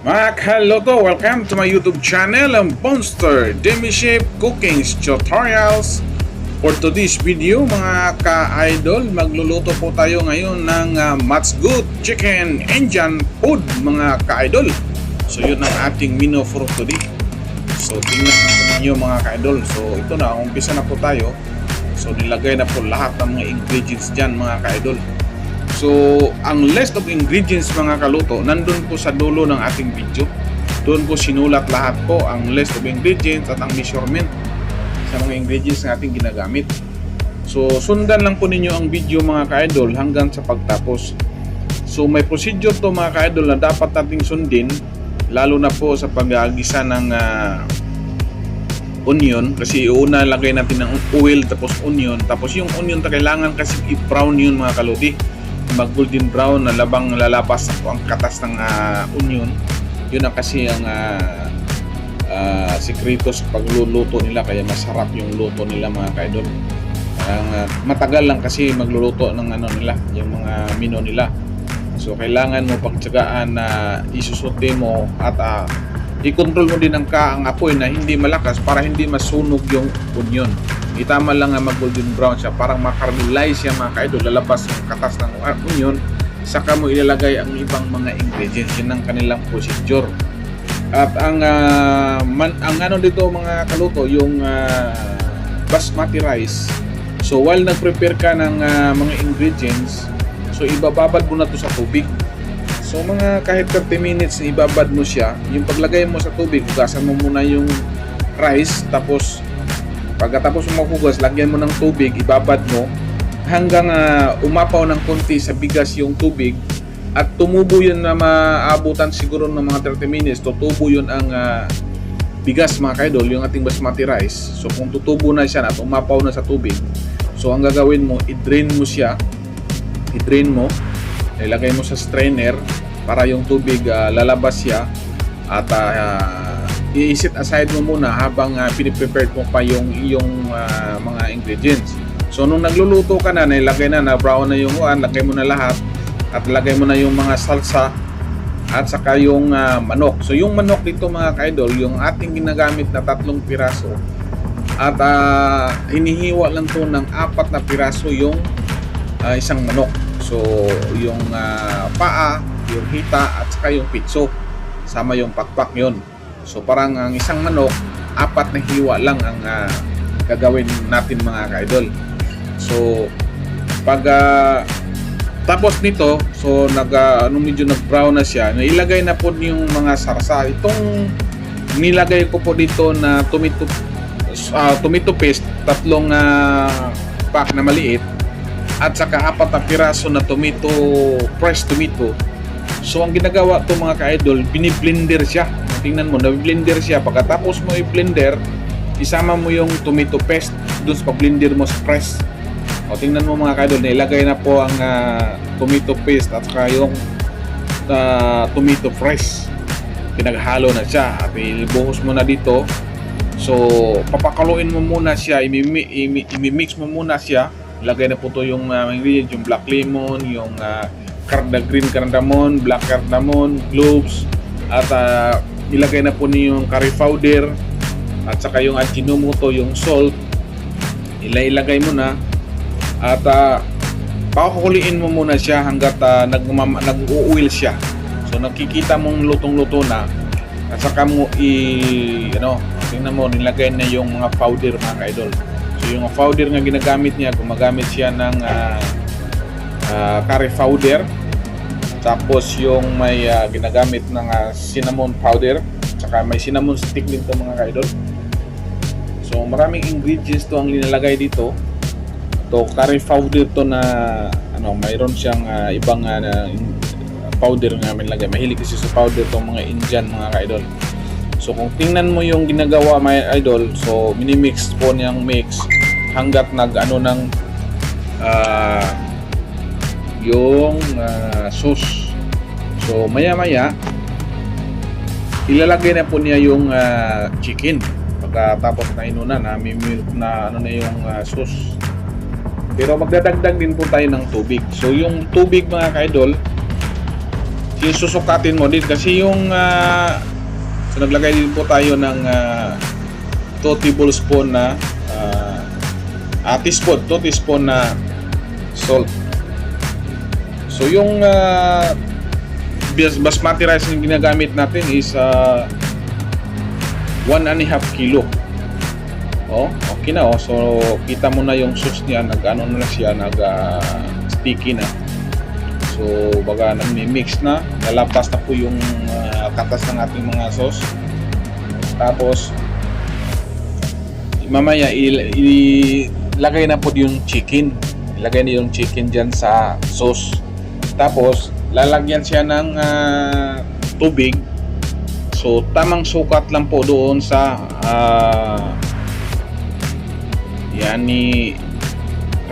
Mga kaloto, welcome to my YouTube channel, ang Monster Demi Chef Cooking Tutorials. For today's video mga ka-idol, magluluto po tayo ngayon ng Much Good Chicken Indian Food mga ka-idol. So yun ang ating menu for today. So tingnan po ninyo mga ka-idol. So ito na, umpisa na po tayo. So nilagay na po lahat ng mga ingredients dyan mga ka-idol. So, ang list of ingredients mga kaluto, nandun po sa dulo ng ating video. Doon po sinulat lahat po ang list of ingredients at ang measurement sa mga ingredients na ating ginagamit. So, sundan lang po ninyo ang video mga ka-idol hanggang sa pagtapos. So, may procedure to mga ka-idol na dapat nating sundin, lalo na po sa pag-agisa ng onion. Kasi una lagay natin ng oil, tapos onion. Tapos yung onion, kailangan kasi i-brown yun mga kaluti. Mag golden brown na labang lalabas ang katas ng onion. Yun ang kasi ang sikreto sa pagluluto nila, kaya masarap yung luto nila mga ka-idol. Matagal lang kasi magluluto ng nila, yung mga menu nila. So kailangan mo pagtsagaan na isusuti mo at i-control mo din ang apoy na hindi malakas para hindi masunog yung onion. Itama lang mag golden brown siya, parang makaramelize siya mga ka-idol, lalabas yung katas ng onion, saka mo ilalagay ang ibang mga ingredients. Yun ang kanilang procedure. At ang ano dito mga kaluto, yung basmati rice. So while nag-prepare ka ng mga ingredients, so ibababad mo na to sa tubig. So mga kahit 30 minutes ibabad mo siya. Yung paglagay mo sa tubig, hugasan mo muna yung rice, tapos pagkatapos mo mahugas, lagyan mo ng tubig, ibabad mo hanggang umapaw ng konti sa bigas yung tubig at tumubo yun na maabutan siguro ng mga 30 minutes. Tutubo yun ang bigas mga kaidol, yung ating basmati rice. So kung tutubo na siya at umapaw na sa tubig, so ang gagawin mo, i-drain mo siya, ilagay mo sa strainer para yung tubig lalabas siya at i-set aside mo muna habang piniprepare mo pa yung iyong mga ingredients. So nung nagluluto ka na, nilagay na brown na yung lagay mo na lahat at lagay mo na yung mga salsa at saka yung manok. So yung manok dito mga ka-idol, yung ating ginagamit na 3 piraso at hinihiwa lang to ng 4 na piraso yung isang manok. So yung paa, yung hita at saka yung pitso, sama yung pakpak yun. So parang ang isang manok, 4 na hiwa lang ang gagawin natin mga ka-idol. So pag tapos nito, so medyo nag-brown na siya, nailagay na po yung mga sarsa. Itong nilagay ko po dito na tomato paste, 3 pack na maliit at saka 4 na piraso na fresh tomato. So ang ginagawa to mga ka-idol, biniblender siya. Tingnan mo, na-blender siya. Pagkatapos mo i-blender, isama mo yung tomato paste doon sa pag-blender mo sa press. O tingnan mo mga ka-idol, nailagay na po ang tomato paste at saka yung tomato fresh. Pinaghalo na siya at ibuhos mo na dito. So papakaluin mo muna siya, imimix mo muna siya. Ilagay na po to yung ingredients, yung black lemon, yung green cardamom, black cardamom, cloves, at ilagay na po niyo yung curry powder at saka yung ajinomoto, yung salt. Ilagay mo na at pakukuliin mo muna siya hanggat nag-oil siya. So nakikita mong lutong-luto na at saka mo tingnan mo, nilagay na yung mga powder mga ka-idol. So yung powder nga ginagamit niya, gumagamit siya ng curry powder. Tapos yung may ginagamit ng cinnamon powder, saka may cinnamon stick din to mga ka-idol. So maraming ingredients to ang linalagay dito. To curry powder to na mayroon siyang ibang powder nga nilagay. Mahilig kasi sa powder to mga Indian mga ka-idol. So kung tingnan mo yung ginagawa mga idol, so minimix po niyang mix hanggat yung sauce. So maya-maya ilalagay na po niya yung chicken pagkatapos na inuna na yung sauce. Pero magdadagdag din po tayo ng tubig. So yung tubig mga ka-idol, yung susukatin mo din kasi yung so naglagay din po tayo ng 2 tablespoon na teaspoon na salt. So yung basmati rice na ginagamit natin is 1.5 kilo. Okay na. So kita mo na yung sauce niya, nag-ano na siya, sticky na. So baga nag-mix na, nalapas na po yung katas ng ating mga sauce. Tapos mamaya ilagay na po yung chicken. Ilagay na yung chicken dyan sa sauce. Tapos lalagyan siya ng tubig. So tamang sukat lang po doon sa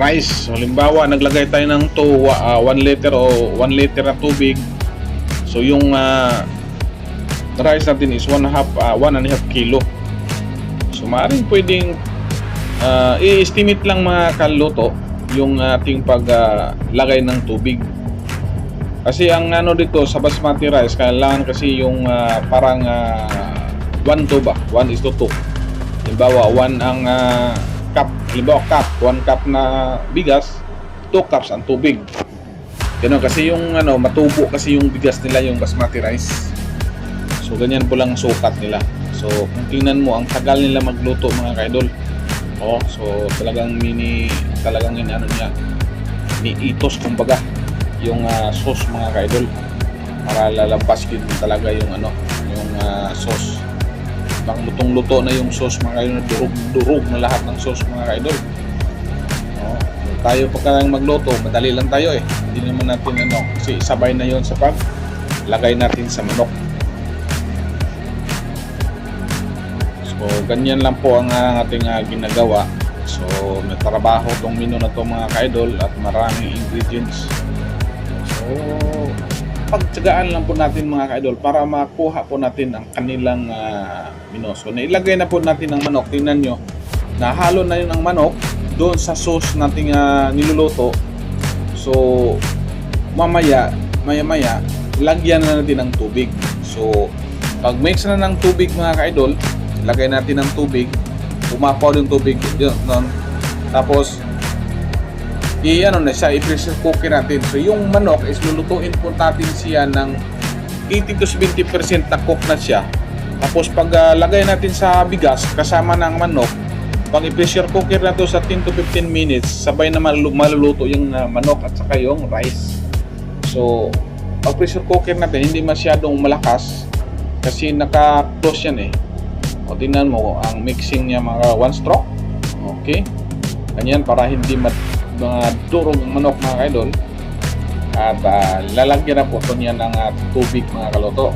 rice. So halimbawa naglagay tayo ng 1 liter o 1 liter na tubig. So yung rice natin is 1.5 kilo. So maaaring pwedeng i-estimate lang mga kaluto yung ating paglagay ng tubig. Kasi ang ano dito sa basmati rice, kailangan kasi yung parang 1:2 ba? 1:2. Halimbawa 1 ang cup. Halimbawa 1 cup na bigas, 2 cups ang tubig. Ganun kasi yung matubo kasi yung bigas nila, yung basmati rice. So ganyan po lang sukat nila. So kung tingnan mo, ang tagal nila magluto mga kaidol. So talagang talagang niya niitos kumbaga yung sauce mga kaidol, para lalabas din talaga yung yung sauce. Bang lutong-luto na yung sauce mga kaidol, durog na lahat ng sauce mga kaidol. Tayo pagka magluto, madali lang tayo hindi naman natin kasi sabay na yon sa paglagay natin sa manok. So ganyan lang po ang ating ginagawa. So may trabaho tong menu na to mga kaidol at maraming ingredients. So pagtsagaan lang po natin mga kaidol para makuha po natin ang kanilang menu. So nailagay na po natin ang manok. Tingnan nyo, nahalo na yun ang manok doon sa sauce nating niluluto. So maya lagyan na natin ng tubig. So pag mix na ng tubig mga kaidol, lagay natin ng tubig, umapaw yung tubig yun. Tapos na siya, i-pressure cooker natin. So yung manok is lulutuin po natin siya ng 80 to 70% na cook na siya. Tapos pag lagay natin sa bigas kasama ng manok, pag i-pressure cooker na to sa 10 to 15 minutes, sabay na maluluto yung manok at saka yung rice. So pag pressure cooker natin, hindi masyadong malakas kasi naka-close yan O tingnan mo, ang mixing niya mga 1 stroke. Okay, ganyan para hindi durog ang manok mga kaidol. At lalagyan na po ito niya ng tubig mga kaluto.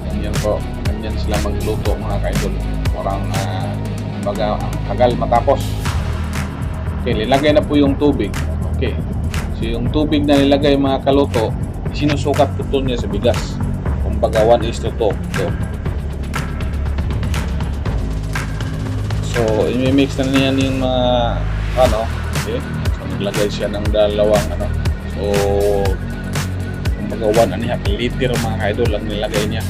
Ganyan po, ganyan sila magluto mga kaidol. Parang baga ang tagal matapos. Okay, nilagay na po yung tubig. Okay, so yung tubig na nilagay mga kaluto, sinusukat po ito niya sa bigas. Kumbaga 1:2. So i-mix na niya yung mga okay. So naglagay siya ng dalawang so kumbaga 1.5 liter mga kaidol lang nilagay niya.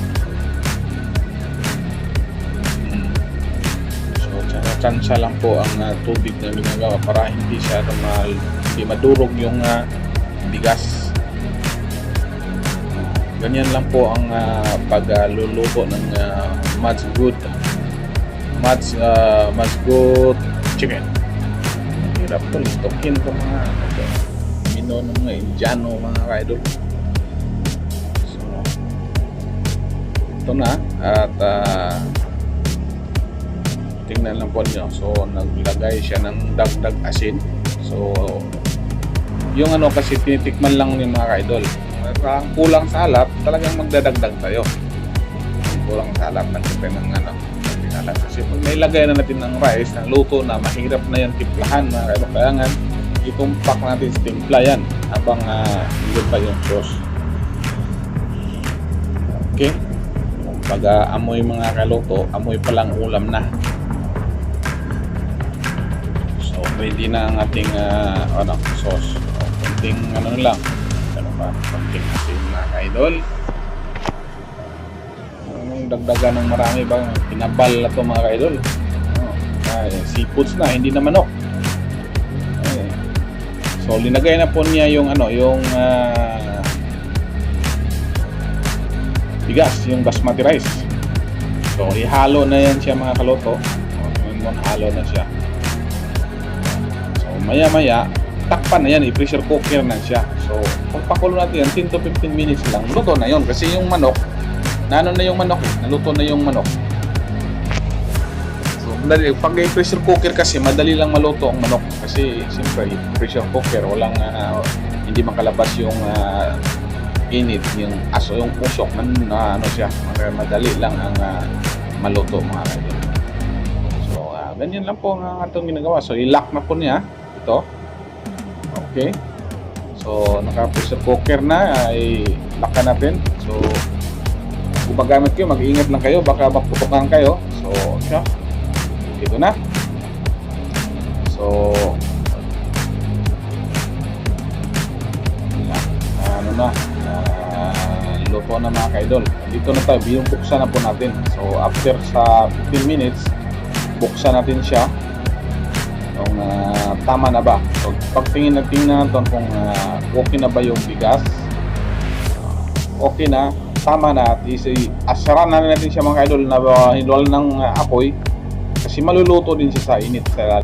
So tsansa lang po ang tubig na ginagawa para hindi siya hindi madurog yung bigas. Ganyan lang po ang pagluluto ng Mad's Good chicken. Hirap to, litokin ko mga mino ng mga Indiano mga kaidol. So ito na at tingnan lang po nyo. So naglagay siya ng dagdag asin. So yung kasi tinitikman lang yung mga kaidol. Ang kulang sa alat, talagang magdadagdag tayo. Kulang sa alat ng alat. Kasi pag nailagay na natin ng rice, ng luto na, mahirap na yan timplahan mga kaidol. Kaya nga, itumpak natin sa timpla yan habang hindi pa yung sauce. Okay? Pag amoy mga kaluto, amoy palang ulam na. So ready na ang ating sauce. konting ano lang. Ano ba? Konting asin mga ka-idol. Anong dagdagan ng marami ba? Pinabal na to mga ka-idol. Seafoods na, hindi na manok. So linagay na po niya yung ano, yung bigas, yung basmati rice. So ihalo na yan siya mga kaloto. Halo na siya. So maya maya takpan na yan, i-pressure cooker na siya. So pagpakulo natin yan 10 to 15 minutes lang, luto na yon kasi yung manok naluto na yung manok. So pag i-pressure cooker kasi madali lang maluto ang manok kasi siyempre pressure cooker walang hindi makalabas yung init, yung aso, yung usok ano siya, madali lang ang maluto mga kaibigan. So ganyan lang po ang atong ginagawa. So i-lock na po niya ito. Okay, so naka-pressure cooker na, i-lock natin. So kung magamit kayo, mag-iingat lang kayo, baka maputukan kayo. So siya, ito na. So ano na, luto na mga ka-idol. Dito na tayo, buksan na po natin. So after sa 15 minutes buksan natin siya kung tama na ba. So pagtingin natin natin kung okay na ba yung bigas, okay na, tama na, at asaran na natin siya mga ka-idol na hinwal ng apoy kasi maluluto din siya sa init sa